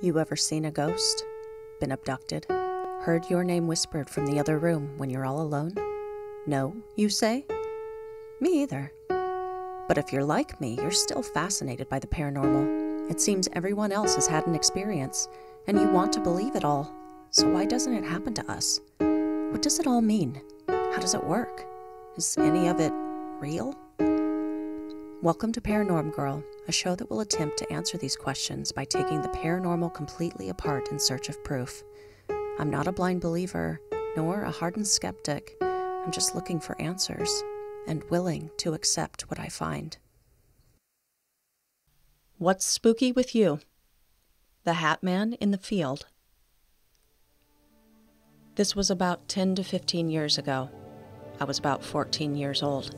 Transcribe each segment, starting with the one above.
You ever seen a ghost? Been abducted? Heard your name whispered from the other room when you're all alone? No, you say? Me either. But if you're like me, you're still fascinated by the paranormal. It seems everyone else has had an experience, and you want to believe it all. So why doesn't it happen to us? What does it all mean? How does it work? Is any of it real? Welcome to Paranorm Girl, a show that will attempt to answer these questions by taking the paranormal completely apart in search of proof. I'm not a blind believer, nor a hardened skeptic. I'm just looking for answers, and willing to accept what I find. What's spooky with you? The Hat Man in the Field. This was about 10 to 15 years ago. I was about 14 years old.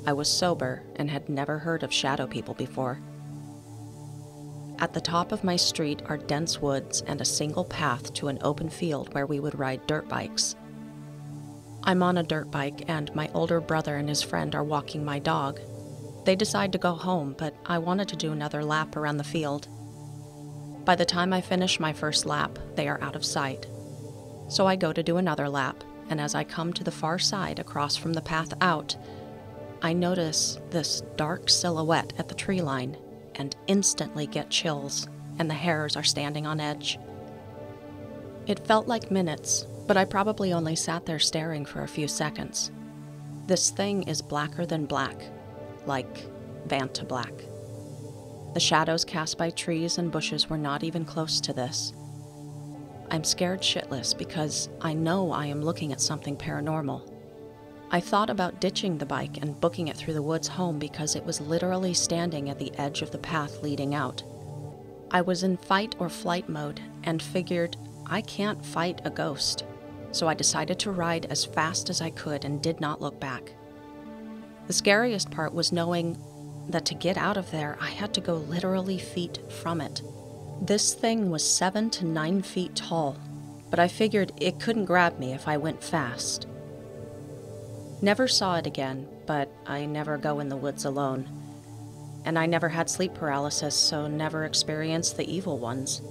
I was sober and had never heard of shadow people before. At the top of my street are dense woods and a single path to an open field where we would ride dirt bikes. I'm on a dirt bike and my older brother and his friend are walking my dog. They decide to go home, but I wanted to do another lap around the field. By the time I finish my first lap, they are out of sight. So I go to do another lap, and as I come to the far side across from the path out, I notice this dark silhouette at the tree line and instantly get chills, and the hairs are standing on edge. It felt like minutes, but I probably only sat there staring for a few seconds. This thing is blacker than black, like Vanta black. The shadows cast by trees and bushes were not even close to this. I'm scared shitless because I know I am looking at something paranormal. I thought about ditching the bike and booking it through the woods home because it was literally standing at the edge of the path leading out. I was in fight or flight mode and figured I can't fight a ghost, so I decided to ride as fast as I could and did not look back. The scariest part was knowing that to get out of there, I had to go literally feet from it. This thing was 7 to 9 feet tall, but I figured it couldn't grab me if I went fast. Never saw it again, but I never go in the woods alone. And I never had sleep paralysis, so never experienced the evil ones.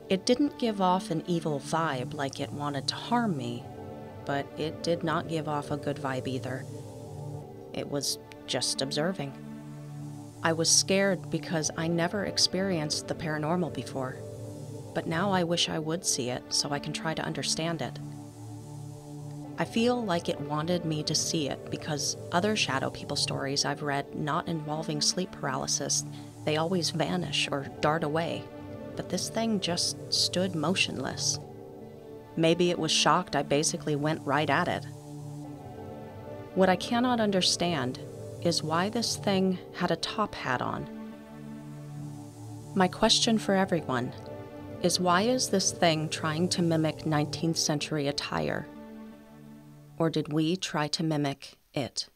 It didn't give off an evil vibe like it wanted to harm me, but it did not give off a good vibe either. It was just observing. I was scared because I never experienced the paranormal before, but now I wish I would see it so I can try to understand it. I feel like it wanted me to see it because other shadow people stories I've read not involving sleep paralysis, they always vanish or dart away, but this thing just stood motionless. Maybe it was shocked I basically went right at it. What I cannot understand is why this thing had a top hat on. My question for everyone is, why is this thing trying to mimic 19th century attire? Or did we try to mimic it?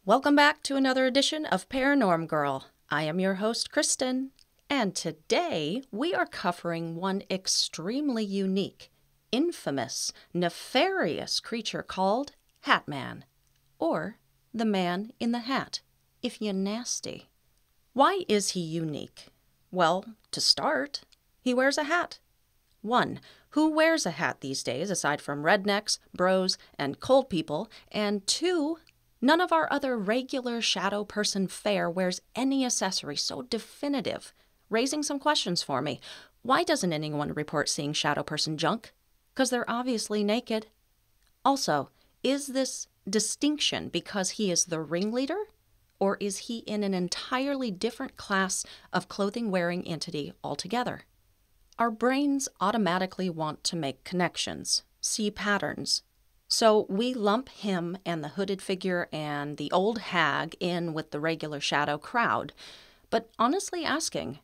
Welcome back to another edition of Paranorm Girl. I am your host, Kristen, and today we are covering one extremely unique, infamous, nefarious creature called Hat Man, or the Man in the Hat, if you're nasty. Why is he unique? Well, to start, he wears a hat. 1. Who wears a hat these days aside from rednecks, bros, and cold people? And 2. None of our other regular shadow person fare wears any accessory so definitive, raising some questions for me. Why doesn't anyone report seeing shadow person junk? 'Cause they're obviously naked. Also, is this distinction because he is the ringleader? Or is he in an entirely different class of clothing-wearing entity altogether? Our brains automatically want to make connections, see patterns. So we lump him and the hooded figure and the old hag in with the regular shadow crowd. But honestly asking,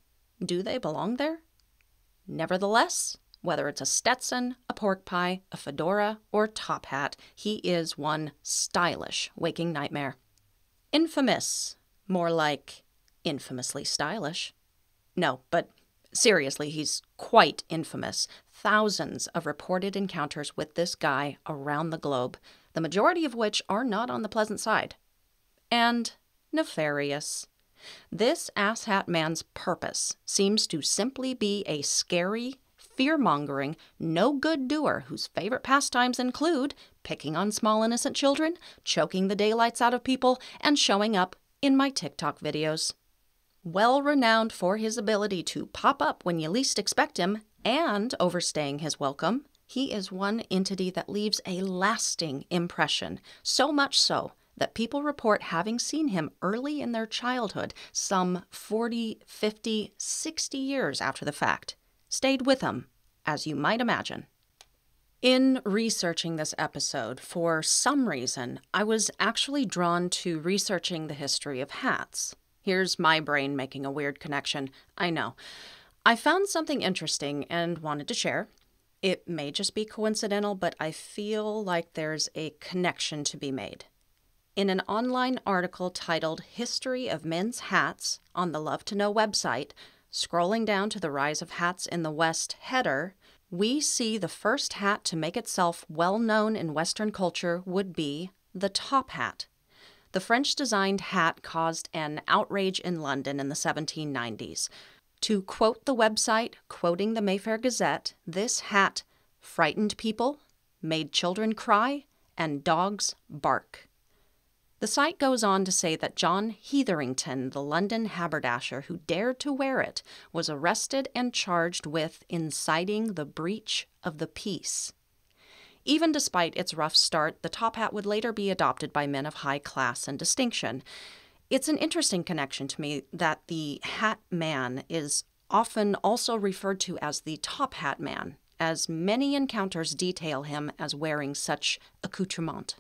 do they belong there? Nevertheless, whether it's a Stetson, a pork pie, a fedora, or top hat, he is one stylish waking nightmare. Infamous, more like infamously stylish. No, but seriously, he's quite infamous. Thousands of reported encounters with this guy around the globe, the majority of which are not on the pleasant side. And nefarious. This asshat man's purpose seems to simply be a scary, fear-mongering, no-good doer whose favorite pastimes include picking on small innocent children, choking the daylights out of people, and showing up in my TikTok videos. Well renowned for his ability to pop up when you least expect him and overstaying his welcome, he is one entity that leaves a lasting impression, so much so that people report having seen him early in their childhood, some 40, 50, 60 years after the fact. Stayed with him, as you might imagine. In researching this episode, for some reason, I was actually drawn to researching the history of hats. Here's my brain making a weird connection. I know. I found something interesting and wanted to share. It may just be coincidental, but I feel like there's a connection to be made. In an online article titled History of Men's Hats on the Love to Know website, scrolling down to the Rise of Hats in the West header, we see the first hat to make itself well known in Western culture would be the top hat. The French-designed hat caused an outrage in London in the 1790s. To quote the website, quoting the Mayfair Gazette, this hat frightened people, made children cry, and dogs bark. The site goes on to say that John Hetherington, the London haberdasher who dared to wear it, was arrested and charged with inciting the breach of the peace. Even despite its rough start, the top hat would later be adopted by men of high class and distinction. It's an interesting connection to me that the hat man is often also referred to as the top hat man, as many encounters detail him as wearing such accoutrement.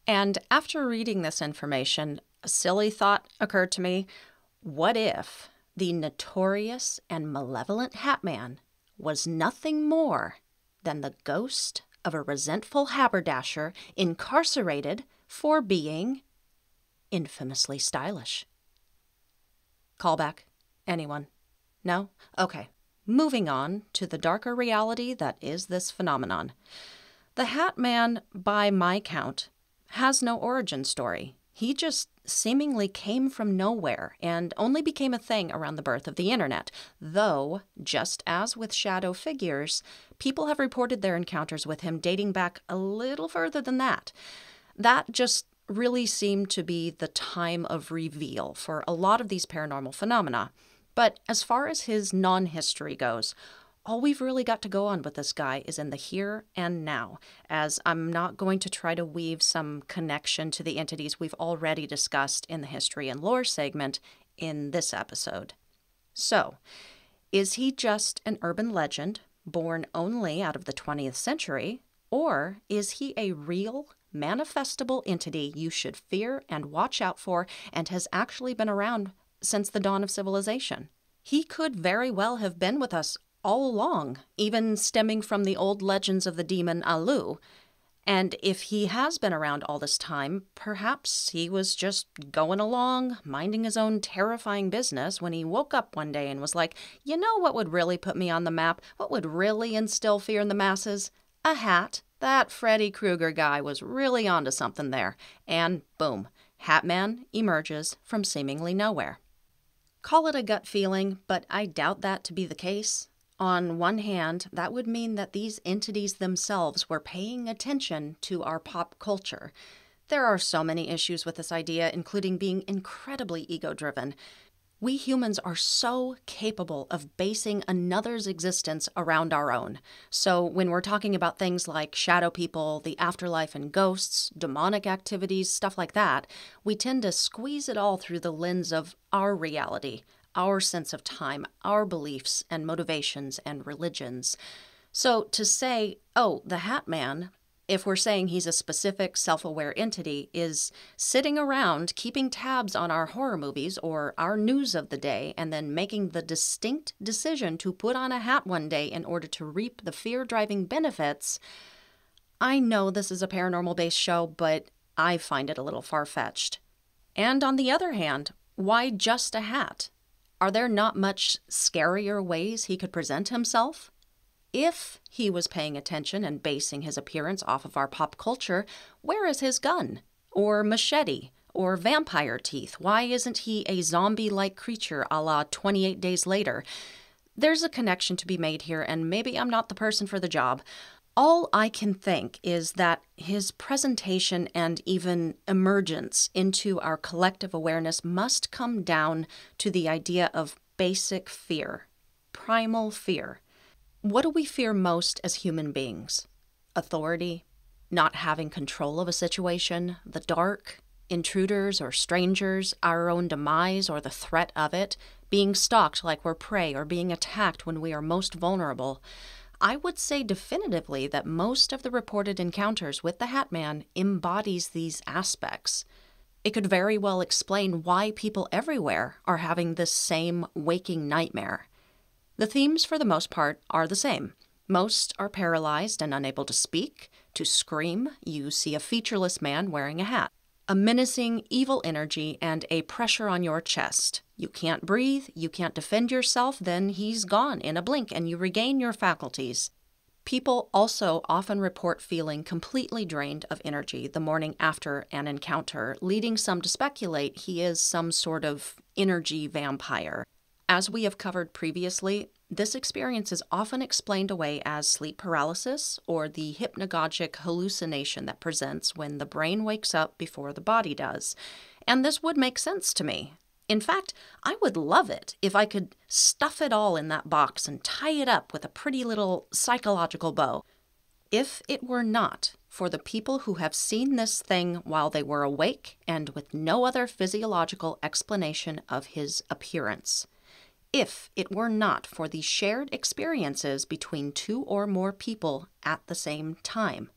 And after reading this information, a silly thought occurred to me. What if the notorious and malevolent hat man was nothing more than the ghost of a resentful haberdasher incarcerated for being infamously stylish? Callback? Anyone? No? Okay. Moving on to the darker reality that is this phenomenon. The Hat Man, by my count, has no origin story. He just seemingly came from nowhere and only became a thing around the birth of the internet, though, just as with shadow figures, people have reported their encounters with him dating back a little further than that. That just really seemed to be the time of reveal for a lot of these paranormal phenomena. But as far as his non-history goes, all we've really got to go on with this guy is in the here and now, as I'm not going to try to weave some connection to the entities we've already discussed in the history and lore segment in this episode. So, is he just an urban legend born only out of the 20th century, or is he a real, manifestable entity you should fear and watch out for and has actually been around since the dawn of civilization? He could very well have been with us all along, even stemming from the old legends of the demon Alu. And if he has been around all this time, perhaps he was just going along, minding his own terrifying business when he woke up one day and was like, you know what would really put me on the map? What would really instill fear in the masses? A hat. That Freddy Krueger guy was really onto something there. And boom, Hat Man emerges from seemingly nowhere. Call it a gut feeling, but I doubt that to be the case. On one hand, that would mean that these entities themselves were paying attention to our pop culture. There are so many issues with this idea, including being incredibly ego-driven. We humans are so capable of basing another's existence around our own. So when we're talking about things like shadow people, the afterlife and ghosts, demonic activities, stuff like that, we tend to squeeze it all through the lens of our reality, our sense of time, our beliefs and motivations and religions. So to say, oh, the Hat Man, if we're saying he's a specific self-aware entity, is sitting around keeping tabs on our horror movies or our news of the day and then making the distinct decision to put on a hat one day in order to reap the fear-driving benefits, I know this is a paranormal-based show, but I find it a little far-fetched. And on the other hand, why just a hat? Are there not much scarier ways he could present himself? If he was paying attention and basing his appearance off of our pop culture, where is his gun? Or machete? Or vampire teeth. Why isn't he a zombie-like creature a la 28 Days Later? There's a connection to be made here, and maybe I'm not the person for the job. All I can think is that his presentation and even emergence into our collective awareness must come down to the idea of basic fear, primal fear. What do we fear most as human beings? Authority, not having control of a situation, the dark, intruders or strangers, our own demise or the threat of it, being stalked like we're prey or being attacked when we are most vulnerable. I would say definitively that most of the reported encounters with the Hat Man embodies these aspects. It could very well explain why people everywhere are having this same waking nightmare. The themes, for the most part, are the same. Most are paralyzed and unable to speak, to scream. You see a featureless man wearing a hat. A menacing, evil energy and a pressure on your chest. You can't breathe, you can't defend yourself, then he's gone in a blink and you regain your faculties. People also often report feeling completely drained of energy the morning after an encounter, leading some to speculate he is some sort of energy vampire. As we have covered previously, this experience is often explained away as sleep paralysis or the hypnagogic hallucination that presents when the brain wakes up before the body does. And this would make sense to me. In fact, I would love it if I could stuff it all in that box and tie it up with a pretty little psychological bow. If it were not for the people who have seen this thing while they were awake and with no other physiological explanation of his appearance. If it were not for the shared experiences between two or more people at the same time.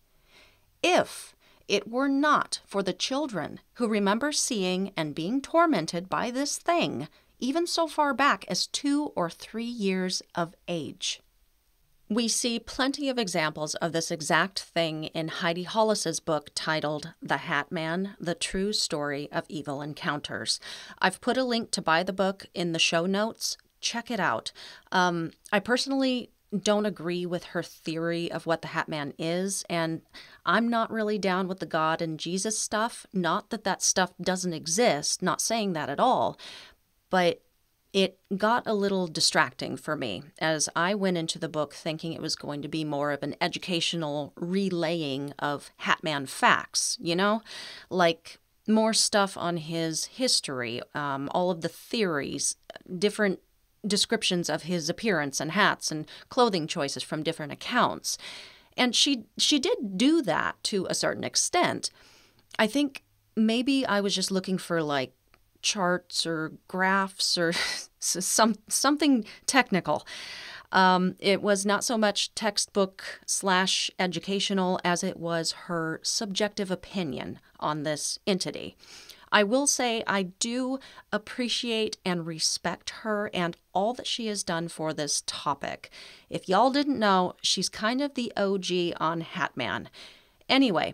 If it were not for the children who remember seeing and being tormented by this thing, even so far back as 2 or 3 years of age. We see plenty of examples of this exact thing in Heidi Hollis's book titled The Hat Man, The True Story of Evil Encounters. I've put a link to buy the book in the show notes. Check it out. I personally don't agree with her theory of what the Hat Man is, and I'm not really down with the God and Jesus stuff. Not that that stuff doesn't exist, not saying that at all, but it got a little distracting for me as I went into the book thinking it was going to be more of an educational relaying of Hat Man facts, like more stuff on his history, all of the theories, different descriptions of his appearance and hats and clothing choices from different accounts. And she did do that to a certain extent. I think maybe I was just looking for like charts or graphs or something technical. It was not so much textbook/educational as it was her subjective opinion on this entity. I will say I do appreciate and respect her and all that she has done for this topic. If y'all didn't know, she's kind of the OG on Hat Man. Anyway,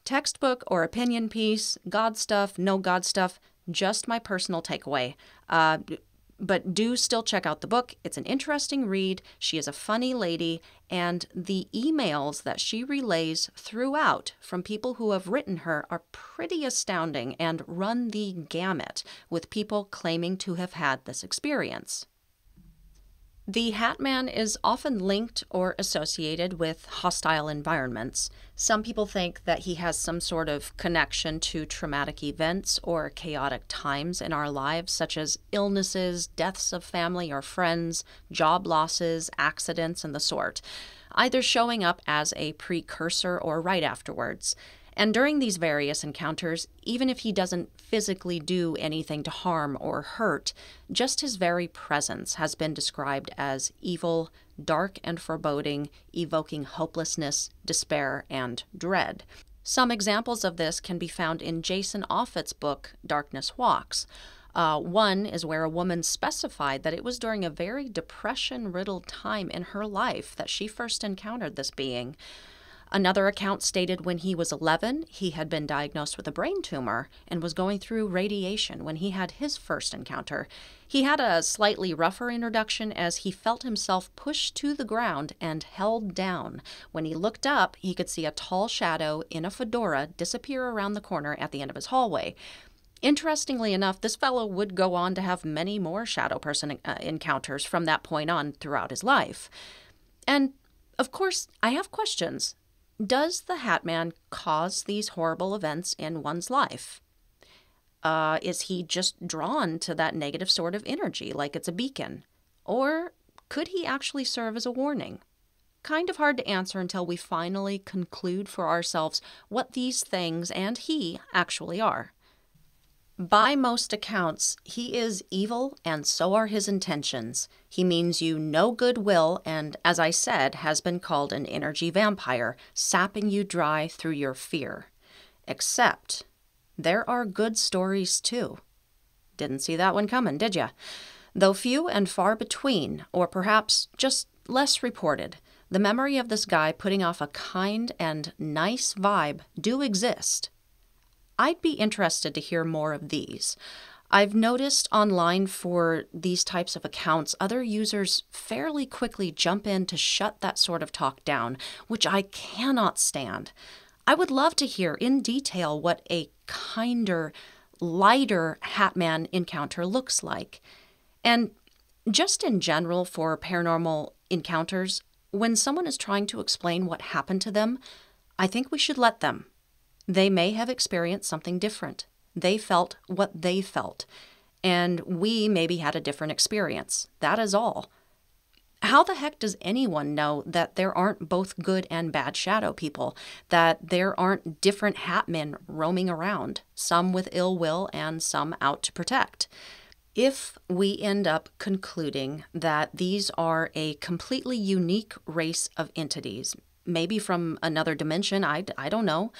textbook or opinion piece, God stuff, no God stuff, just my personal takeaway. But do still check out the book. It's an interesting read. She is a funny lady, and the emails that she relays throughout from people who have written her are pretty astounding and run the gamut with people claiming to have had this experience. The Hat Man is often linked or associated with hostile environments. Some people think that he has some sort of connection to traumatic events or chaotic times in our lives, such as illnesses, deaths of family or friends, job losses, accidents, and the sort, either showing up as a precursor or right afterwards. And during these various encounters, even if he doesn't physically do anything to harm or hurt, just his very presence has been described as evil, dark and foreboding, evoking hopelessness, despair, and dread. Some examples of this can be found in Jason Offutt's book, Darkness Walks. One is where a woman specified that it was during a very depression-riddled time in her life that she first encountered this being. Another account stated when he was 11, he had been diagnosed with a brain tumor and was going through radiation when he had his first encounter. He had a slightly rougher introduction as he felt himself pushed to the ground and held down. When he looked up, he could see a tall shadow in a fedora disappear around the corner at the end of his hallway. Interestingly enough, this fellow would go on to have many more shadow person encounters from that point on throughout his life. And, of course, I have questions. Does the Hat Man cause these horrible events in one's life? Is he just drawn to that negative sort of energy, like it's a beacon? Or could he actually serve as a warning? Kind of hard to answer until we finally conclude for ourselves what these things and he actually are. By most accounts, he is evil and so are his intentions. He means you no goodwill and, as I said, has been called an energy vampire, sapping you dry through your fear. Except, there are good stories too. Didn't see that one coming, did ya? Though few and far between, or perhaps just less reported, the memory of this guy putting off a kind and nice vibe do exist. I'd be interested to hear more of these. I've noticed online for these types of accounts, other users fairly quickly jump in to shut that sort of talk down, which I cannot stand. I would love to hear in detail what a kinder, lighter Hat Man encounter looks like. And just in general for paranormal encounters, when someone is trying to explain what happened to them, I think we should let them. They may have experienced something different. They felt what they felt. And we maybe had a different experience. That is all. How the heck does anyone know that there aren't both good and bad shadow people? That there aren't different Hat Men roaming around, some with ill will and some out to protect? If we end up concluding that these are a completely unique race of entities, maybe from another dimension, I don't know,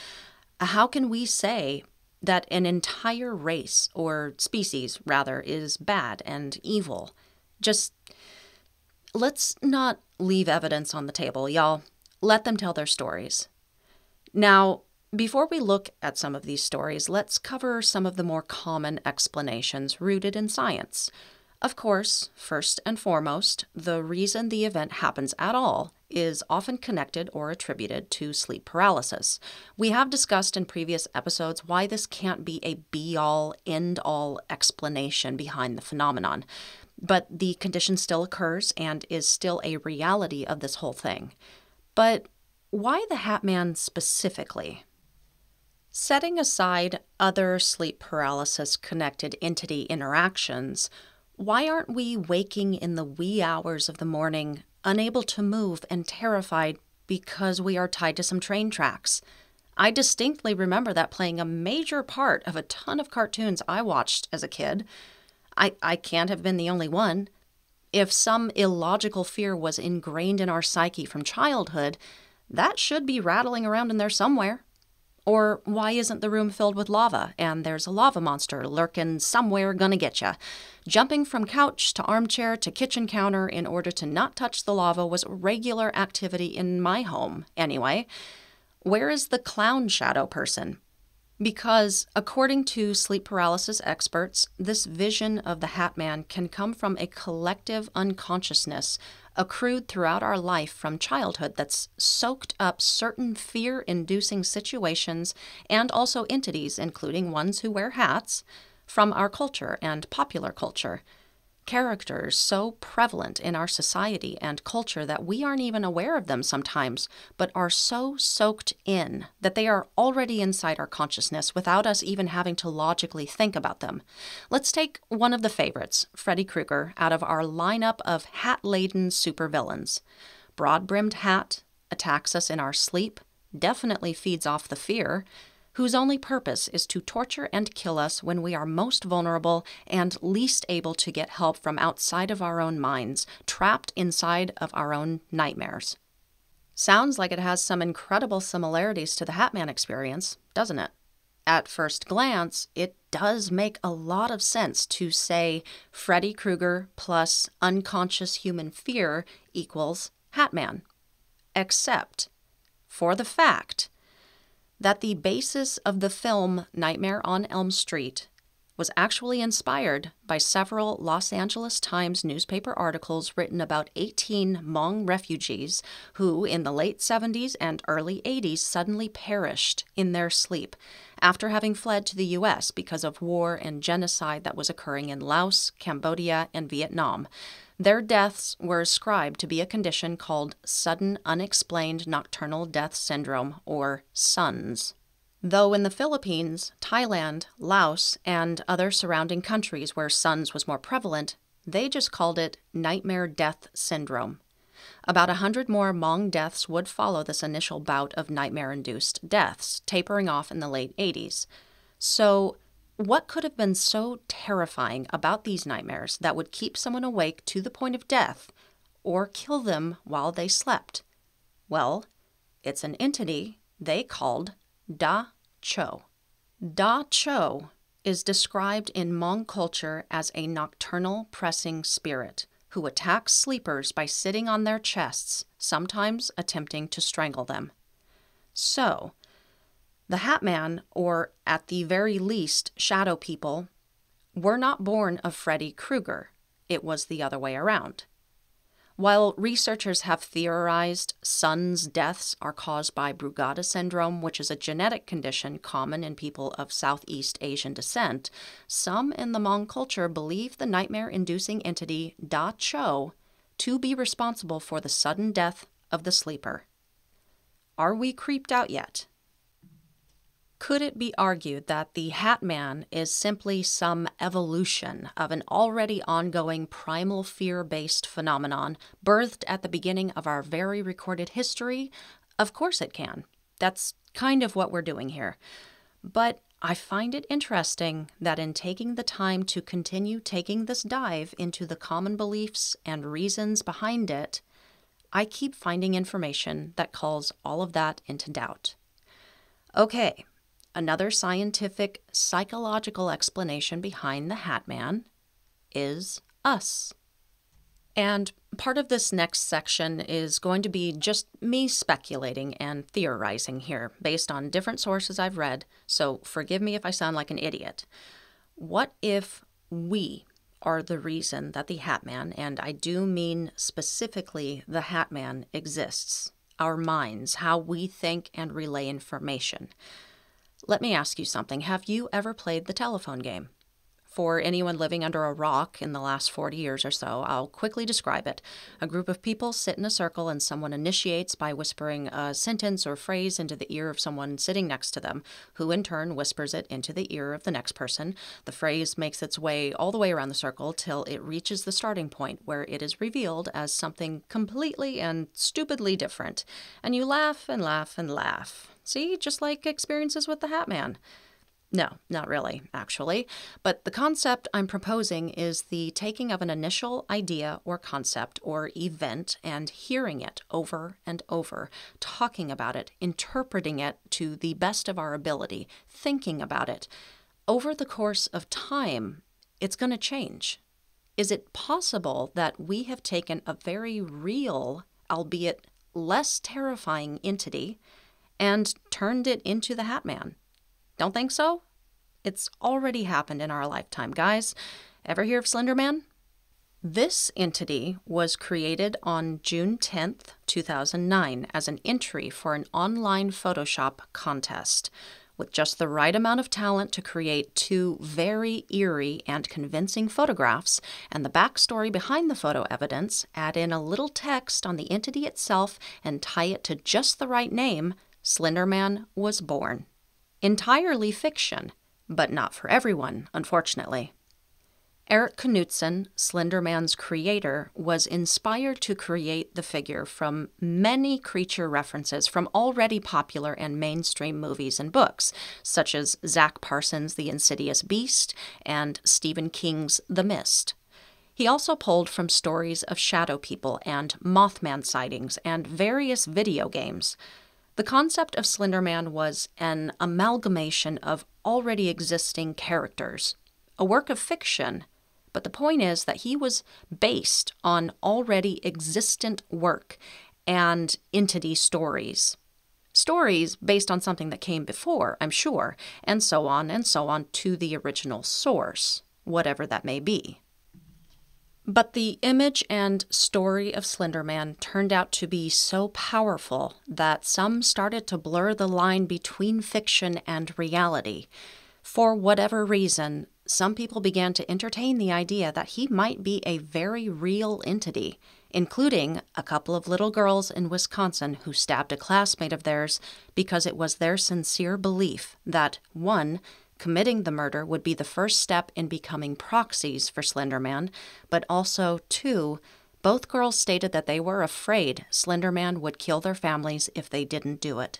how can we say that an entire race, or species rather, is bad and evil? Just let's not leave evidence on the table, y'all. Let them tell their stories. Now, before we look at some of these stories, let's cover some of the more common explanations rooted in science. Of course, first and foremost, the reason the event happens at all is often connected or attributed to sleep paralysis. We have discussed in previous episodes why this can't be a be-all, end-all explanation behind the phenomenon, but the condition still occurs and is still a reality of this whole thing. But why the Hat Man specifically? Setting aside other sleep paralysis-connected entity interactions, why aren't we waking in the wee hours of the morning, unable to move and terrified because we are tied to some train tracks? I distinctly remember that playing a major part of a ton of cartoons I watched as a kid. I can't have been the only one. If some illogical fear was ingrained in our psyche from childhood, that should be rattling around in there somewhere. Or why isn't the room filled with lava and there's a lava monster lurking somewhere gonna get ya? Jumping from couch to armchair to kitchen counter in order to not touch the lava was regular activity in my home, anyway. Where is the clown shadow person? Because, according to sleep paralysis experts, this vision of the Hat Man can come from a collective unconsciousness accrued throughout our life from childhood that's soaked up certain fear-inducing situations and also entities, including ones who wear hats, from our culture and popular culture. Characters so prevalent in our society and culture that we aren't even aware of them sometimes, but are so soaked in that they are already inside our consciousness without us even having to logically think about them. Let's take one of the favorites, Freddy Krueger, out of our lineup of hat-laden supervillains. Broad-brimmed hat, attacks us in our sleep, definitely feeds off the fear, whose only purpose is to torture and kill us when we are most vulnerable and least able to get help from outside of our own minds, trapped inside of our own nightmares. Sounds like it has some incredible similarities to the Hat Man experience, doesn't it? At first glance, it does make a lot of sense to say Freddy Krueger plus unconscious human fear equals Hat Man. Except for the fact that the basis of the film Nightmare on Elm Street was actually inspired by several Los Angeles Times newspaper articles written about 18 Hmong refugees who, in the late 70s and early 80s, suddenly perished in their sleep after having fled to the U.S. because of war and genocide that was occurring in Laos, Cambodia, and Vietnam. Their deaths were ascribed to be a condition called Sudden Unexplained Nocturnal Death Syndrome, or SUNS. Though in the Philippines, Thailand, Laos, and other surrounding countries where SUNS was more prevalent, they just called it nightmare death syndrome. About 100 more Hmong deaths would follow this initial bout of nightmare-induced deaths, tapering off in the late 80s. So, what could have been so terrifying about these nightmares that would keep someone awake to the point of death, or kill them while they slept? Well, it's an entity they called Da Cho. Da Cho is described in Hmong culture as a nocturnal pressing spirit who attacks sleepers by sitting on their chests, sometimes attempting to strangle them. So, the Hat Man, or at the very least shadow people, were not born of Freddy Krueger. It was the other way around. While researchers have theorized SUNS deaths are caused by Brugada syndrome, which is a genetic condition common in people of Southeast Asian descent, some in the Hmong culture believe the nightmare-inducing entity Da Cho to be responsible for the sudden death of the sleeper. Are we creeped out yet? Could it be argued that the Hat Man is simply some evolution of an already ongoing primal fear-based phenomenon birthed at the beginning of our very recorded history? Of course it can. That's kind of what we're doing here. But I find it interesting that in taking the time to continue taking this dive into the common beliefs and reasons behind it, I keep finding information that calls all of that into doubt. Okay. Another scientific, psychological explanation behind the Hat Man is us. And part of this next section is going to be just me speculating and theorizing here based on different sources I've read, so forgive me if I sound like an idiot. What if we are the reason that the Hat Man, and I do mean specifically the Hat Man, exists? Our minds, how we think and relay information. Let me ask you something. Have you ever played the telephone game? For anyone living under a rock in the last 40 years or so, I'll quickly describe it. A group of people sit in a circle and someone initiates by whispering a sentence or phrase into the ear of someone sitting next to them, who in turn whispers it into the ear of the next person. The phrase makes its way all the way around the circle till it reaches the starting point where it is revealed as something completely and stupidly different. And you laugh and laugh and laugh. See, just like experiences with the Hat Man. No, not really, actually. But the concept I'm proposing is the taking of an initial idea or concept or event and hearing it over and over, talking about it, interpreting it to the best of our ability, thinking about it. Over the course of time, it's going to change. Is it possible that we have taken a very real, albeit less terrifying entity and turned it into the Hat Man? Don't think so? It's already happened in our lifetime, guys. Ever hear of Slender Man? This entity was created on June 10th, 2009 as an entry for an online Photoshop contest. With just the right amount of talent to create two very eerie and convincing photographs and the backstory behind the photo evidence, add in a little text on the entity itself and tie it to just the right name, Slender Man was born. Entirely fiction, but not for everyone, unfortunately. Eric Knudsen, Slender Man's creator, was inspired to create the figure from many creature references from already popular and mainstream movies and books, such as Zach Parsons' The Insidious Beast and Stephen King's The Mist. He also pulled from stories of shadow people and Mothman sightings and various video games. The concept of Slender Man was an amalgamation of already existing characters, a work of fiction, but the point is that he was based on already existent work and entity stories. Stories based on something that came before, I'm sure, and so on to the original source, whatever that may be. But the image and story of Slender Man turned out to be so powerful that some started to blur the line between fiction and reality. For whatever reason, some people began to entertain the idea that he might be a very real entity, including a couple of little girls in Wisconsin who stabbed a classmate of theirs because it was their sincere belief that, 1, committing the murder would be the first step in becoming proxies for Slender Man, but also, 2, both girls stated that they were afraid Slender Man would kill their families if they didn't do it.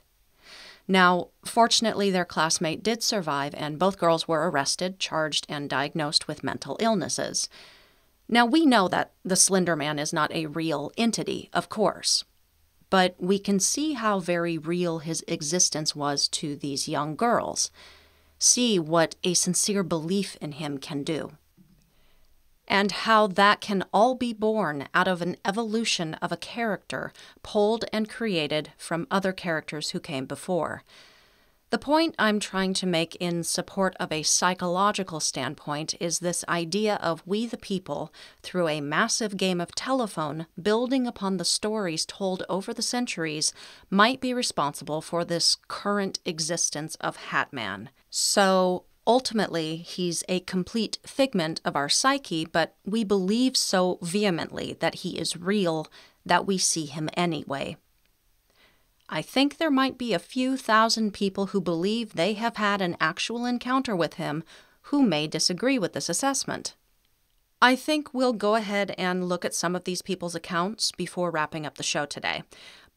Now, fortunately, their classmate did survive, and both girls were arrested, charged, and diagnosed with mental illnesses. Now, we know that the Slender Man is not a real entity, of course, but we can see how very real his existence was to these young girls. See what a sincere belief in him can do. And how that can all be born out of an evolution of a character pulled and created from other characters who came before. The point I'm trying to make in support of a psychological standpoint is this idea of we the people, through a massive game of telephone, building upon the stories told over the centuries, might be responsible for this current existence of Hat Man. So, ultimately, he's a complete figment of our psyche, but we believe so vehemently that he is real that we see him anyway. I think there might be a few thousand people who believe they have had an actual encounter with him who may disagree with this assessment. I think we'll go ahead and look at some of these people's accounts before wrapping up the show today.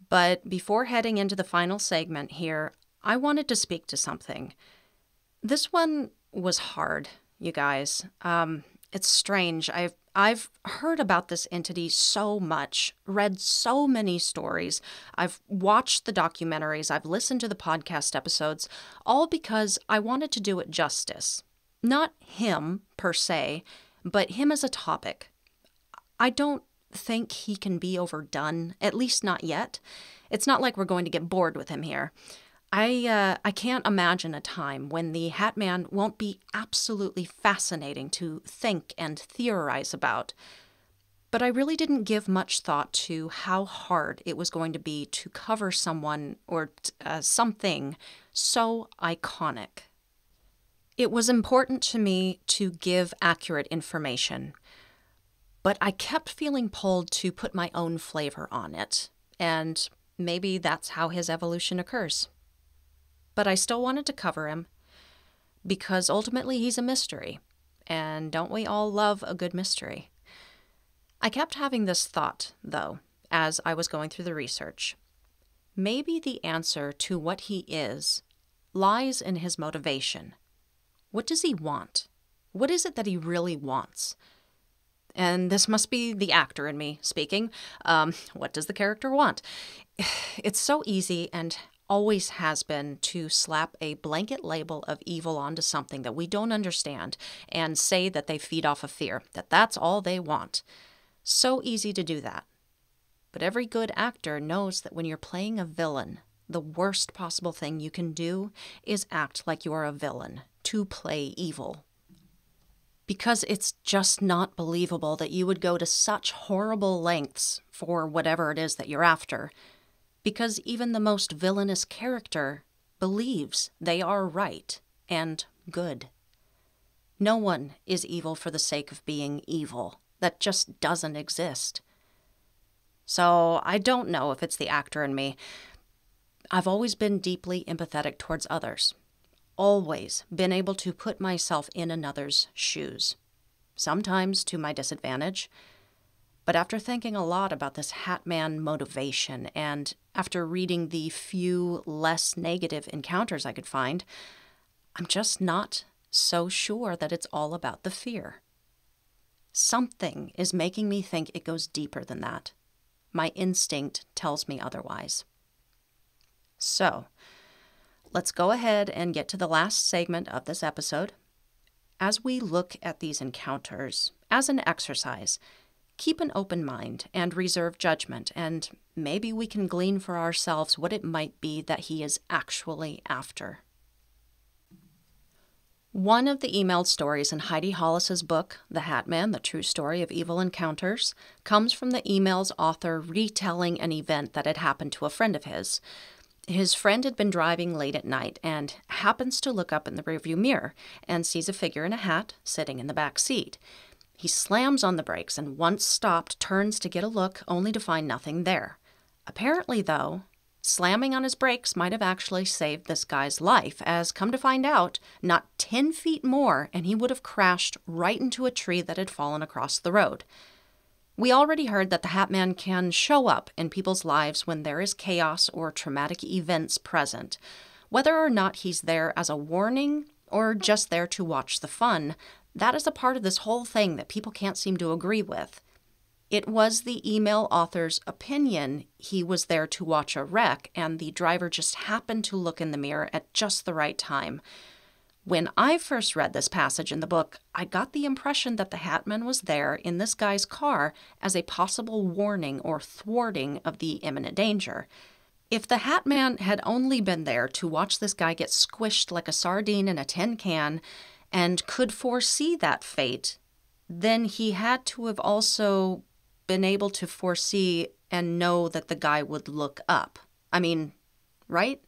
But before heading into the final segment here, I wanted to speak to something. This one was hard, you guys. It's strange. I've heard about this entity so much, read so many stories. I've watched the documentaries. I've listened to the podcast episodes, all because I wanted to do it justice. Not him, per se, but him as a topic. I don't think he can be overdone, at least not yet. It's not like we're going to get bored with him here. I can't imagine a time when the Hat Man won't be absolutely fascinating to think and theorize about. But I really didn't give much thought to how hard it was going to be to cover someone or something so iconic. It was important to me to give accurate information, but I kept feeling pulled to put my own flavor on it, and maybe that's how his evolution occurs. But I still wanted to cover him, because ultimately he's a mystery, and don't we all love a good mystery? I kept having this thought, though, as I was going through the research. Maybe the answer to what he is lies in his motivation. What does he want? What is it that he really wants? And this must be the actor in me speaking. What does the character want? It's so easy and always has been to slap a blanket label of evil onto something that we don't understand and say that they feed off of fear, that that's all they want. So easy to do that. But every good actor knows that when you're playing a villain, the worst possible thing you can do is act like you're a villain, to play evil. Because it's just not believable that you would go to such horrible lengths for whatever it is that you're after. Because even the most villainous character believes they are right and good. No one is evil for the sake of being evil. That just doesn't exist. So I don't know if it's the actor in me. I've always been deeply empathetic towards others. Always been able to put myself in another's shoes. Sometimes to my disadvantage. But after thinking a lot about this Hat Man motivation, and after reading the few less negative encounters I could find, I'm just not so sure that it's all about the fear. Something is making me think it goes deeper than that. My instinct tells me otherwise. So, let's go ahead and get to the last segment of this episode. As we look at these encounters as an exercise, keep an open mind and reserve judgment, and maybe we can glean for ourselves what it might be that he is actually after. One of the emailed stories in Heidi Hollis's book, The Hat Man, The True Story of Evil Encounters, comes from the email's author retelling an event that had happened to a friend of his. His friend had been driving late at night and happens to look up in the rearview mirror and sees a figure in a hat sitting in the back seat. He slams on the brakes and, once stopped, turns to get a look, only to find nothing there. Apparently, though, slamming on his brakes might have actually saved this guy's life, as, come to find out, not 10 feet more and he would have crashed right into a tree that had fallen across the road. We already heard that the Hat Man can show up in people's lives when there is chaos or traumatic events present. Whether or not he's there as a warning or just there to watch the fun, that is a part of this whole thing that people can't seem to agree with. It was the email author's opinion he was there to watch a wreck, and the driver just happened to look in the mirror at just the right time. When I first read this passage in the book, I got the impression that the Hat Man was there in this guy's car as a possible warning or thwarting of the imminent danger. If the Hat Man had only been there to watch this guy get squished like a sardine in a tin can and could foresee that fate, then he had to have also been able to foresee and know that the guy would look up. I mean, right?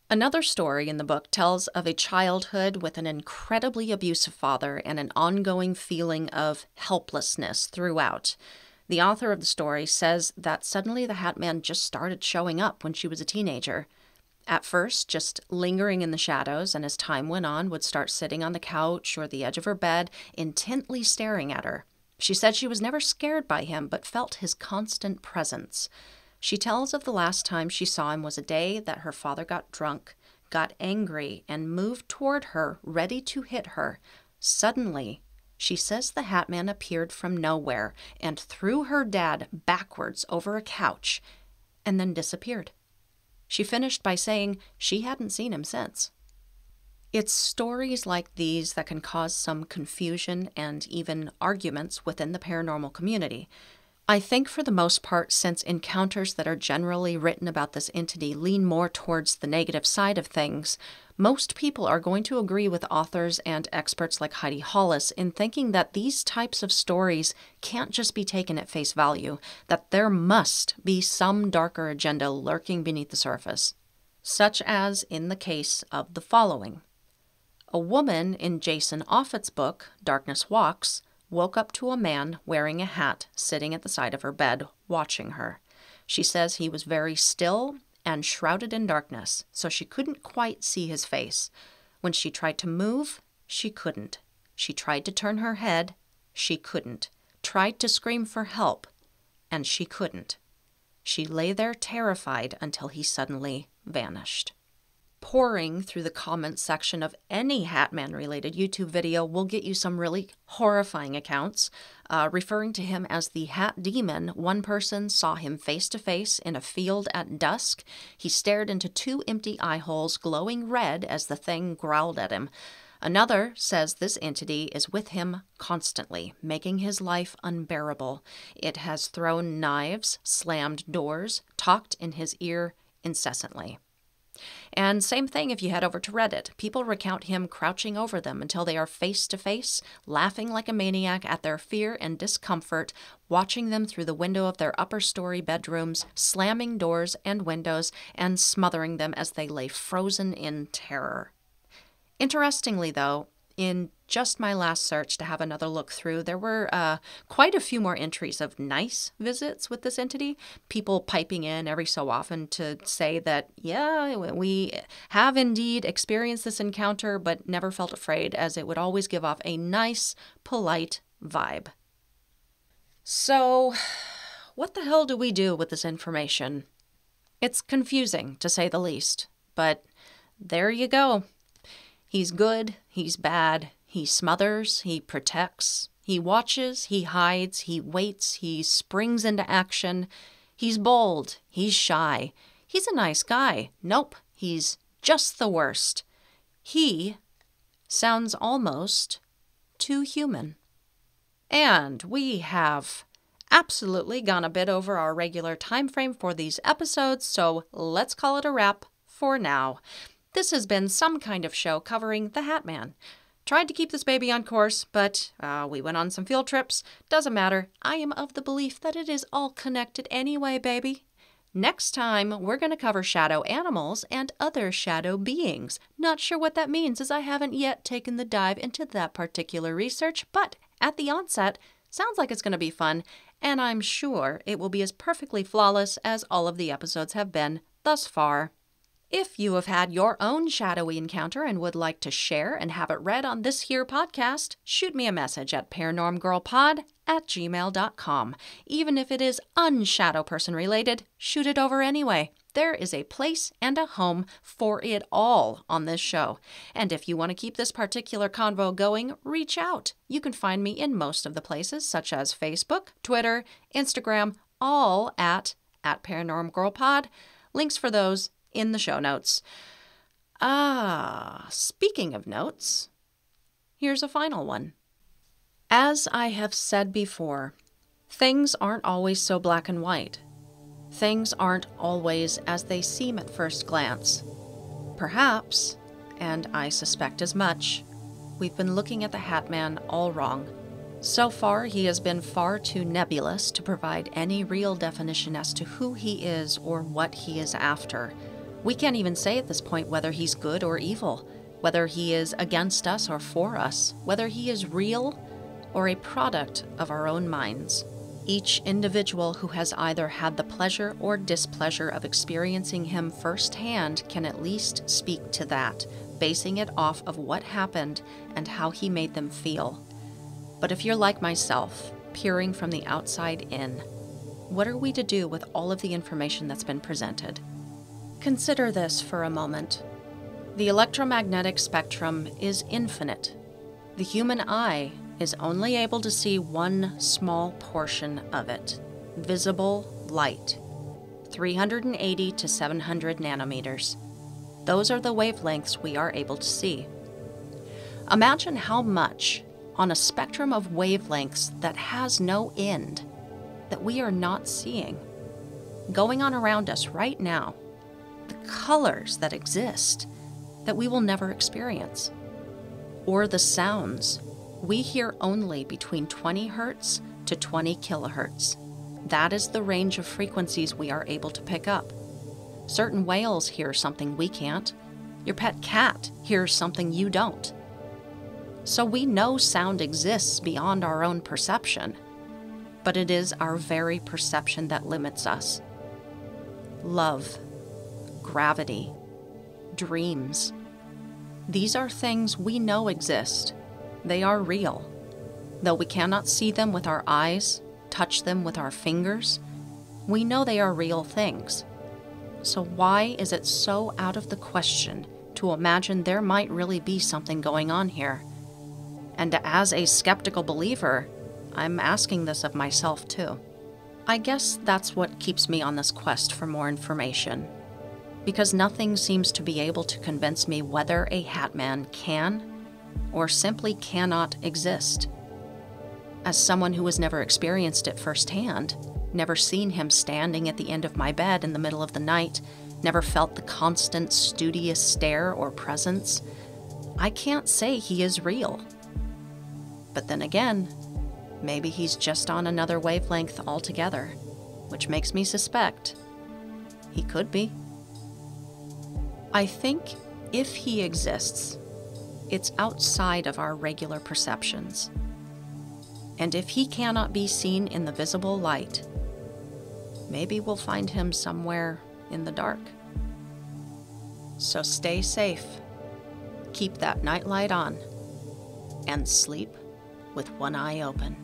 Another story in the book tells of a childhood with an incredibly abusive father and an ongoing feeling of helplessness throughout. The author of the story says that suddenly the Hat Man just started showing up when she was a teenager. At first, just lingering in the shadows, and as time went on, would start sitting on the couch or the edge of her bed, intently staring at her. She said she was never scared by him, but felt his constant presence. She tells of the last time she saw him was a day that her father got drunk, got angry, and moved toward her, ready to hit her. Suddenly, she says the Hat Man appeared from nowhere and threw her dad backwards over a couch, and then disappeared. She finished by saying she hadn't seen him since. It's stories like these that can cause some confusion and even arguments within the paranormal community. I think for the most part, since encounters that are generally written about this entity lean more towards the negative side of things, most people are going to agree with authors and experts like Heidi Hollis in thinking that these types of stories can't just be taken at face value, that there must be some darker agenda lurking beneath the surface, such as in the case of the following. A woman in Jason Offutt's book, Darkness Walks, woke up to a man wearing a hat sitting at the side of her bed, watching her. She says he was very still and shrouded in darkness, so she couldn't quite see his face. When she tried to move, she couldn't. She tried to turn her head, she couldn't. Tried to scream for help, and she couldn't. She lay there terrified until he suddenly vanished. Pouring through the comments section of any Hat Man-related YouTube video will get you some really horrifying accounts. Referring to him as the Hat Demon, one person saw him face-to-face in a field at dusk. He stared into 2 empty eye holes, glowing red as the thing growled at him. Another says this entity is with him constantly, making his life unbearable. It has thrown knives, slammed doors, talked in his ear incessantly. And same thing if you head over to Reddit. People recount him crouching over them until they are face to face, laughing like a maniac at their fear and discomfort, watching them through the window of their upper story bedrooms, slamming doors and windows, and smothering them as they lay frozen in terror. Interestingly, though, in just my last search to have another look through, there were quite a few more entries of nice visits with this entity. People piping in every so often to say that, yeah, we have indeed experienced this encounter, but never felt afraid, as it would always give off a nice, polite vibe. So, what the hell do we do with this information? It's confusing, to say the least, but there you go. He's good, he's bad, he smothers, he protects, he watches, he hides, he waits, he springs into action. He's bold, he's shy, he's a nice guy. Nope, he's just the worst. He sounds almost too human. And we have absolutely gone a bit over our regular time frame for these episodes, so let's call it a wrap for now. This has been some kind of show covering the Hat Man. Tried to keep this baby on course, but we went on some field trips. Doesn't matter. I am of the belief that it is all connected anyway, baby. Next time, we're going to cover shadow animals and other shadow beings. Not sure what that means, as I haven't yet taken the dive into that particular research, but at the onset, sounds like it's going to be fun, and I'm sure it will be as perfectly flawless as all of the episodes have been thus far. If you have had your own shadowy encounter and would like to share and have it read on this here podcast, shoot me a message at paranormgirlpod@gmail.com. Even if it is unshadow person related, shoot it over anyway. There is a place and a home for it all on this show. And if you want to keep this particular convo going, reach out. You can find me in most of the places, such as Facebook, Twitter, Instagram, all at paranormgirlpod. Links for those in the show notes. Speaking of notes, here's a final one. As I have said before, things aren't always so black and white. Things aren't always as they seem at first glance. Perhaps, and I suspect as much, we've been looking at the Hat Man all wrong. So far, he has been far too nebulous to provide any real definition as to who he is or what he is after. We can't even say at this point whether he's good or evil, whether he is against us or for us, whether he is real or a product of our own minds. Each individual who has either had the pleasure or displeasure of experiencing him firsthand can at least speak to that, basing it off of what happened and how he made them feel. But if you're like myself, peering from the outside in, what are we to do with all of the information that's been presented? Consider this for a moment. The electromagnetic spectrum is infinite. The human eye is only able to see one small portion of it, visible light, 380 to 700 nanometers. Those are the wavelengths we are able to see. Imagine how much on a spectrum of wavelengths that has no end that we are not seeing, going on around us right now, the colors that exist that we will never experience, or the sounds we hear only between 20 hertz to 20 kilohertz. That is the range of frequencies we are able to pick up. Certain whales hear something we can't. Your pet cat hears something you don't. So we know sound exists beyond our own perception, but it is our very perception that limits us. Love, gravity, dreams. These are things we know exist. They are real. Though we cannot see them with our eyes, touch them with our fingers, we know they are real things. So why is it so out of the question to imagine there might really be something going on here? And as a skeptical believer, I'm asking this of myself too. I guess that's what keeps me on this quest for more information, because nothing seems to be able to convince me whether a Hat Man can or simply cannot exist. As someone who has never experienced it firsthand, never seen him standing at the end of my bed in the middle of the night, never felt the constant studious stare or presence, I can't say he is real. But then again, maybe he's just on another wavelength altogether, which makes me suspect he could be. I think if he exists, it's outside of our regular perceptions. And if he cannot be seen in the visible light, maybe we'll find him somewhere in the dark. So stay safe, keep that nightlight on, and sleep with one eye open.